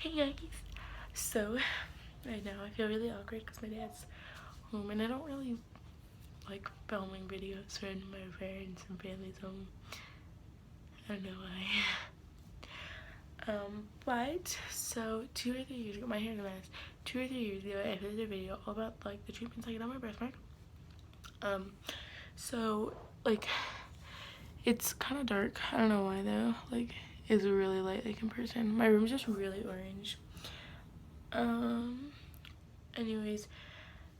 Hey guys! So, right now I feel really awkward because my dad's home and I don't really like filming videos when my parents and family's home. I don't know why. But, so 2 or 3 years ago, my hair's a mess. 2 or 3 years ago, I posted a video all about like the treatments I get on my birthmark. So, like, it's kind of dark. I don't know why though. Like, it's really light like in person. My room's just really orange. Anyways,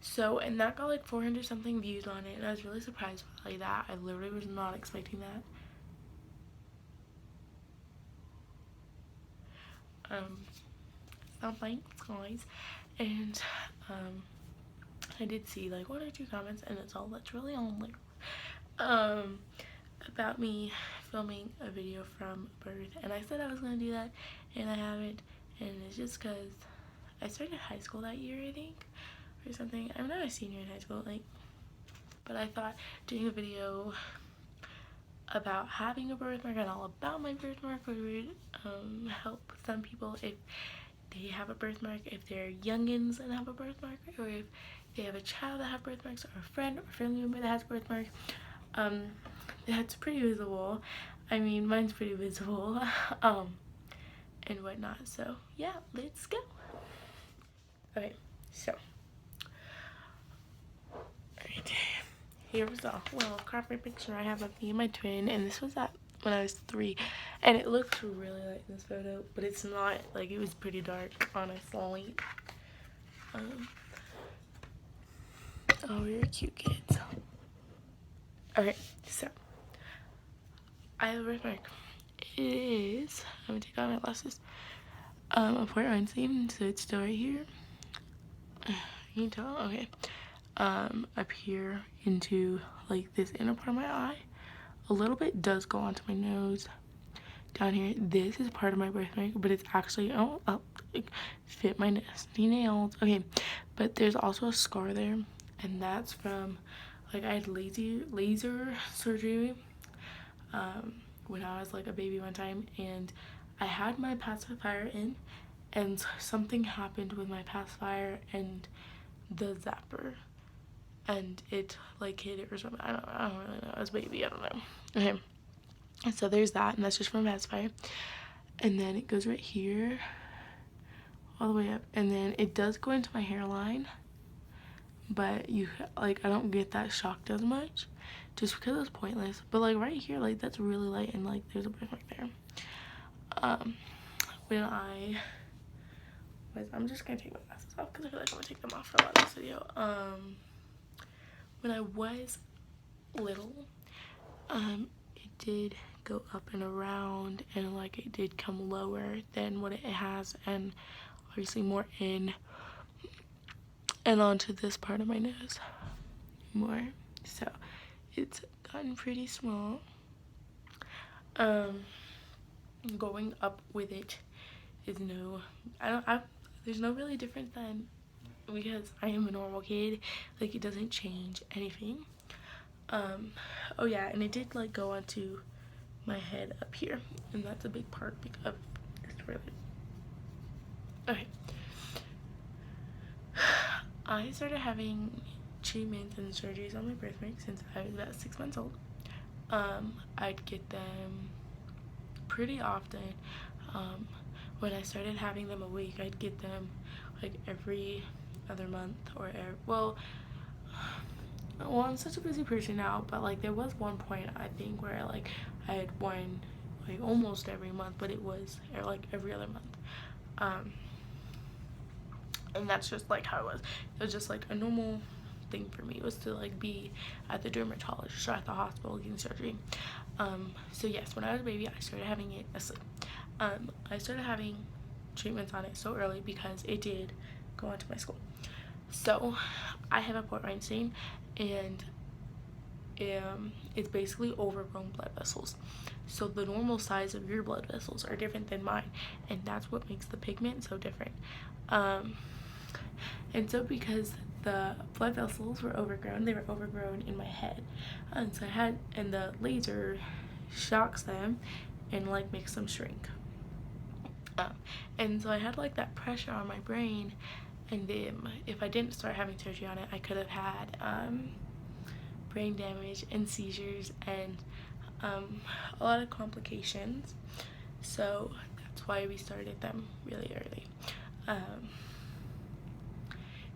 so, and that got like 400 something views on it, and I was really surprised by that. I literally was not expecting that. Not thanks guys. And I did see like 1 or 2 comments, and it's all that's really on there about me filming a video from birth, and I said I was gonna do that and I haven't, and it's just because I started high school that year, I think, or something. I'm not a senior in high school, like, but I thought doing a video about having a birthmark and all about my birthmark would help some people if they have a birthmark, if they're youngins and have a birthmark, or if they have a child that have birthmarks, or a friend or family member that has a birthmark. That's pretty visible. I mean, mine's pretty visible. And whatnot. So yeah, let's go. Okay, so alright, here's a little corporate picture I have of me and my twin, and this was at when I was 3, and it looks really light in this photo, but it's not. Like, it was pretty dark, honestly. Oh, you're cute kids. Okay, so I have a birthmark. It is, let me take out my glasses, a Port Weinstein, so it's still right here. You can tell. Okay. Up here into like this inner part of my eye. A little bit does go onto my nose. Down here, this is part of my birthmark, but it's actually like, fit my nasty nails. Okay, but there's also a scar there, and that's from like I had laser surgery when I was like a baby one time, and I had my pacifier in, and something happened with my pacifier and the zapper, and it like hit it or something. I don't really know. I was a baby. I don't know. Okay, and so there's that, and that's just from pacifier. And then it goes right here all the way up, and then it does go into my hairline, but you like I don't get that shocked as much just because it's pointless. But like right here, like that's really light, and like there's a birthmark there. When I'm just gonna take my glasses off because I feel like I'm gonna take them off for a lot of this video. When I was little, it did go up and around, and like it did come lower than what it has, and obviously more in and onto this part of my nose more, so it's gotten pretty small. Going up with it is there's no really difference then, because I am a normal kid. Like, it doesn't change anything. Oh yeah, and it did like go onto my head up here, and that's a big part of this really. Okay, I started having treatments and surgeries on my birthmark since I was about 6 months old. I'd get them pretty often. When I started having them a week, I'd get them like every other month, or well, I'm such a busy person now, but like there was one point I think where like I had one like almost every month, but it was like every other month. And that's just like how it was. It was just like a normal thing for me, was to like be at the dermatologist or at the hospital getting surgery. So yes, when I was a baby, I started having it asleep. I started having treatments on it so early because it did go onto my school. So I have a Port Weinstein, and it's basically overgrown blood vessels. So the normal size of your blood vessels are different than mine, and that's what makes the pigment so different. And so because the blood vessels were overgrown, they were overgrown in my head, and so the laser shocks them and like makes them shrink. And so I had like that pressure on my brain, and then if I didn't start having surgery on it, I could have had brain damage and seizures and a lot of complications. So that's why we started them really early.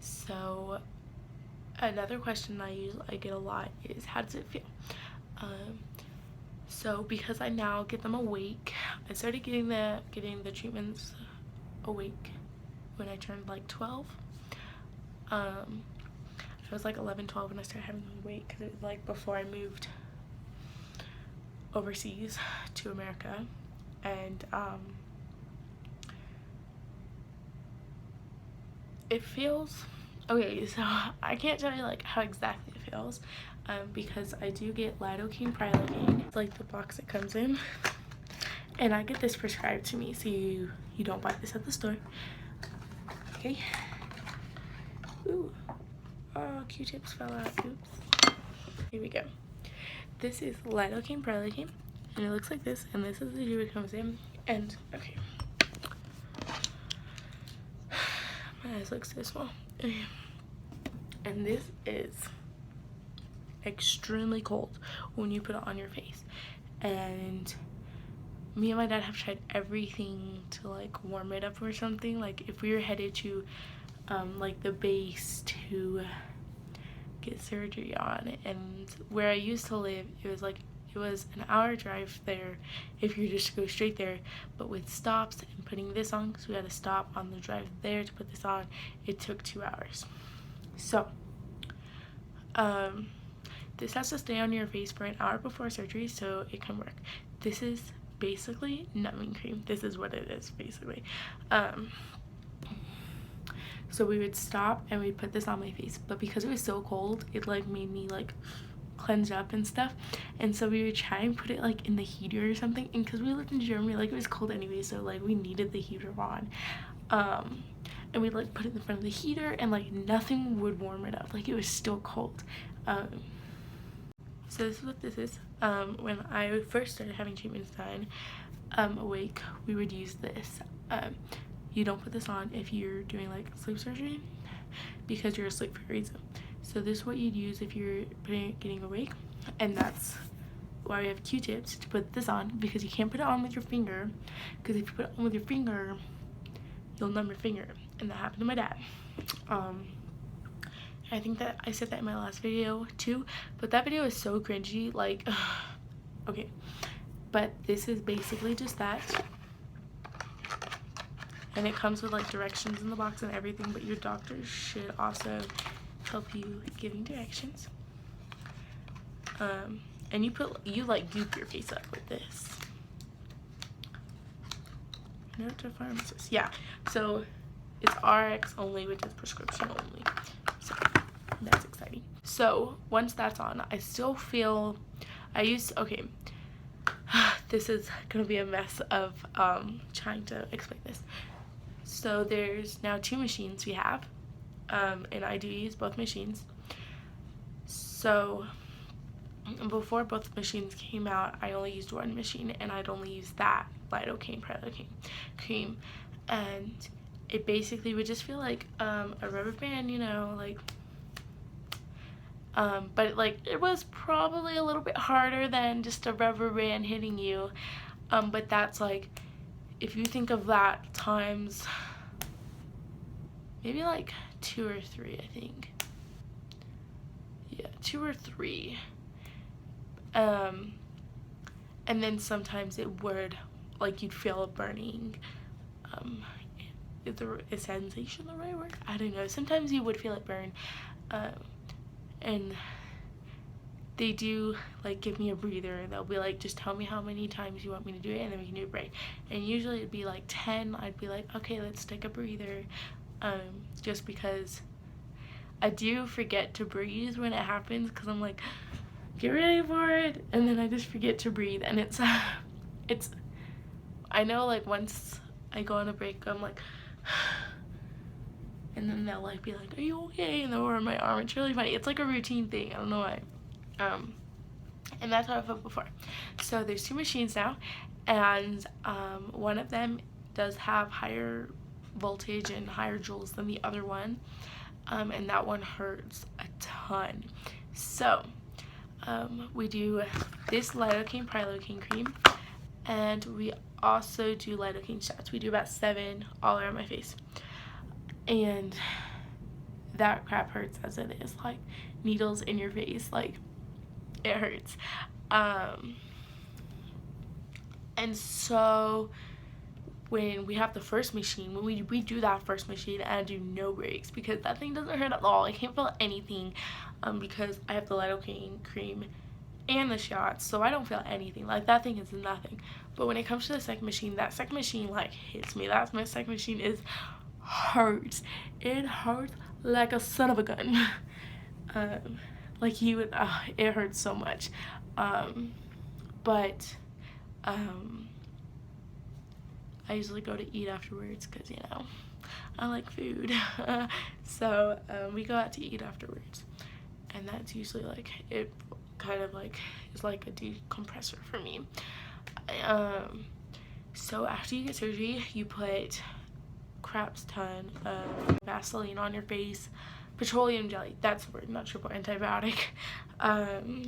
So another question I get a lot is, how does it feel? So because I now get them awake, I started getting the treatments awake when I turned like 12. I was like 11, 12 when I started having them awake, because it was like before I moved overseas to America. And it feels okay. So I can't tell you like how exactly it feels, because I do get lidocaine, prilocaine. It's like the box it comes in, and I get this prescribed to me, so you don't buy this at the store. Okay. Ooh. Oh, Q-tips fell out. Oops. Here we go. This is lidocaine, prilocaine, and it looks like this, and this is the tube it comes in. And okay, my eyes look so small. Okay. And this is extremely cold when you put it on your face, and me and my dad have tried everything to like warm it up or something. Like if we were headed to like the base to get surgery on, and where I used to live, it was an hour drive there if you just go straight there, but with stops and putting this on, because we had to stop on the drive there to put this on, it took 2 hours. So this has to stay on your face for an hour before surgery so it can work. This is basically numbing cream. This is what it is basically. So we would stop and we'd put this on my face, but because it was so cold, it like made me like cleanse up and stuff. And so we would try and put it like in the heater or something, and because we lived in Germany, like it was cold anyway, so like we needed the heater on. And we'd like put it in front of the heater, and like nothing would warm it up, like it was still cold. So this is what this is. When I first started having treatments done awake, we would use this. You don't put this on if you're doing like sleep surgery, because you're asleep for a reason. So this is what you'd use if you're getting awake, and that's why we have Q-tips to put this on, because you can't put it on with your finger, because if you put it on with your finger, you'll numb your finger, and that happened to my dad. I think that I said that in my last video too, but that video is so cringy, like okay, but this is basically just that, and it comes with like directions in the box and everything, but your doctor should also help you giving directions. And you like goop your face up with this. Note to pharmacist. Yeah, so it's RX only, which is prescription only, so that's exciting. So once that's on, I still feel okay, this is gonna be a mess of trying to explain this. So there's now 2 machines we have, and I do use both machines. So before both machines came out, I only used one machine, and I'd only use that lidocaine, prilocaine cream, and it basically would just feel like a rubber band, you know, like but like it was probably a little bit harder than just a rubber band hitting you, but that's like, if you think of that times maybe like 2 or 3, I think. Yeah, 2 or 3. And then sometimes it would, like, you'd feel a burning, is sensation the right word? I don't know. Sometimes you would feel it burn, and they do like give me a breather, and they'll be like, just tell me how many times you want me to do it, and then we can do a break. And usually it'd be like 10. I'd be like, okay, let's take a breather, just because I do forget to breathe when it happens, because I'm like, get ready for it, and then I just forget to breathe. And it's I know, like, once I go on a break, I'm like and then they'll like be like, are you okay? And they'll warm my arm. It's really funny. It's like a routine thing, I don't know why. And that's how I felt before. So there's 2 machines now, and one of them does have higher voltage and higher joules than the other one, and that one hurts a ton. So we do this lidocaine prilocaine cream, and we also do lidocaine shots. We do about 7 all around my face, and that crap hurts as it is. Like, needles in your face, like, it hurts. And so when we have the first machine, when we do that first machine, and I do no breaks because that thing doesn't hurt at all. I can't feel anything because I have the lidocaine cream and the shots, so I don't feel anything. Like, that thing is nothing. But when it comes to the second machine, that second machine like hits me. That's my second machine is hurts. It hurts like a son of a gun. Like, you would, it hurts so much. But I usually go to eat afterwards because, you know, I like food. So we go out to eat afterwards, and that's usually like, it kind of like is like a decompressor for me. So after you get surgery, you put crap's ton of Vaseline on your face. Petroleum jelly, that's the word, not triple antibiotic.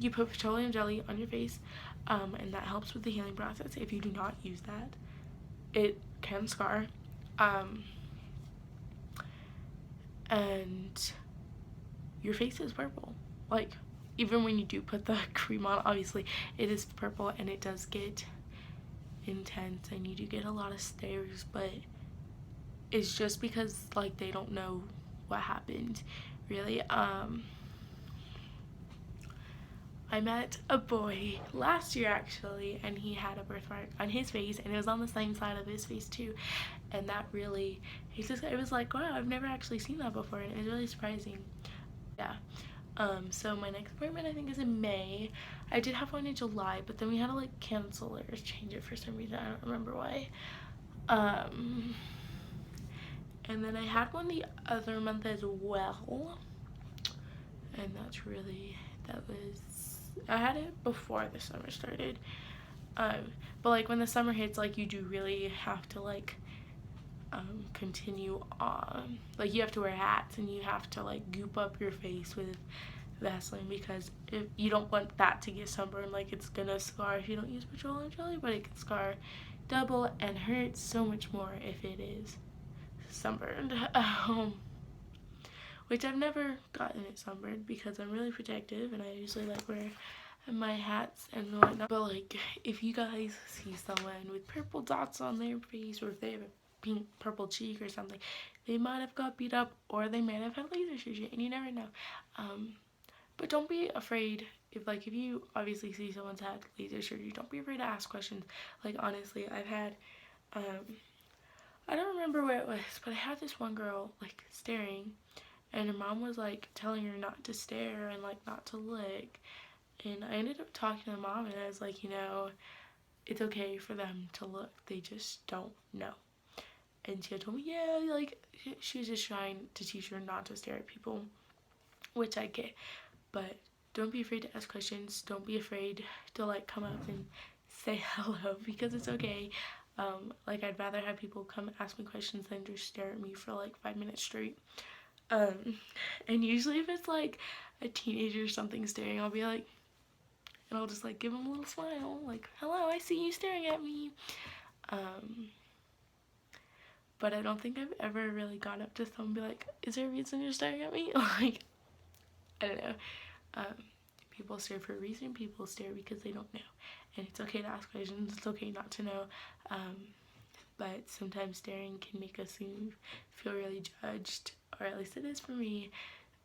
You put petroleum jelly on your face, and that helps with the healing process. If you do not use that, it can scar. And your face is purple. Like, even when you do put the cream on, obviously it is purple, and it does get intense, and you do get a lot of stares, but it's just because, like, they don't know what happened, really. I met a boy last year, actually, and he had a birthmark on his face, and it was on the same side of his face too, and that really, it was like, wow, I've never actually seen that before, and it was really surprising. Yeah. So my next appointment, I think, is in May. I did have one in July, but then we had to like cancel it or change it for some reason. I don't remember why. And then I had one the other month as well, and that's really, I had it before the summer started. But like, when the summer hits, like, you do really have to like continue on, like, you have to wear hats, and you have to like goop up your face with Vaseline, because if you don't want that to get sunburned, like, it's gonna scar if you don't use petroleum jelly, but it can scar double and hurt so much more if it is sunburned. Which I've never gotten it sunburned because I'm really protective, and I usually like wear my hats and whatnot. But like, if you guys see someone with purple dots on their face, or if they have a pink purple cheek or something, they might have got beat up, or they might have had laser surgery, and you never know. But don't be afraid. If you obviously see someone's had laser surgery, don't be afraid to ask questions. Like, honestly, I've had I don't remember where it was, but I had this one girl like staring, and her mom was like telling her not to stare and like not to look, and I ended up talking to the mom, and I was like, you know, it's okay for them to look, they just don't know. And she had told me, yeah, like, she was just trying to teach her not to stare at people, which I get. But don't be afraid to ask questions. Don't be afraid to like come up and say hello, because it's okay. Like, I'd rather have people come ask me questions than just stare at me for like 5 minutes straight. And usually if it's like a teenager or something staring, I'll be like, and I'll just like give them a little smile, like, hello, I see you staring at me. But I don't think I've ever really gone up to someone and be like, is there a reason you're staring at me? Like, I don't know. People stare for a reason. People stare because they don't know. And it's okay to ask questions. It's okay not to know. But sometimes staring can make us feel really judged, or at least it is for me.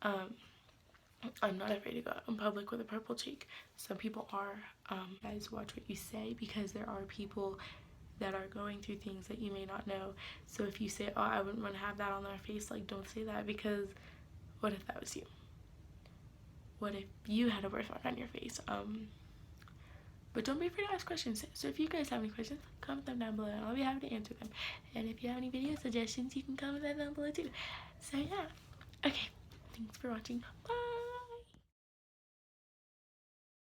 I'm not afraid to go out in public with a purple cheek. Some people are. Guys, watch what you say, because there are people that are going through things that you may not know. So if you say, oh, I wouldn't want to have that on their face, like, don't say that, because what if that was you? What if you had a birthmark on your face? But don't be afraid to ask questions. So if you guys have any questions, comment them down below, and I'll be happy to answer them. And if you have any video suggestions, you can comment that down below too. So yeah, okay, thanks for watching. Bye.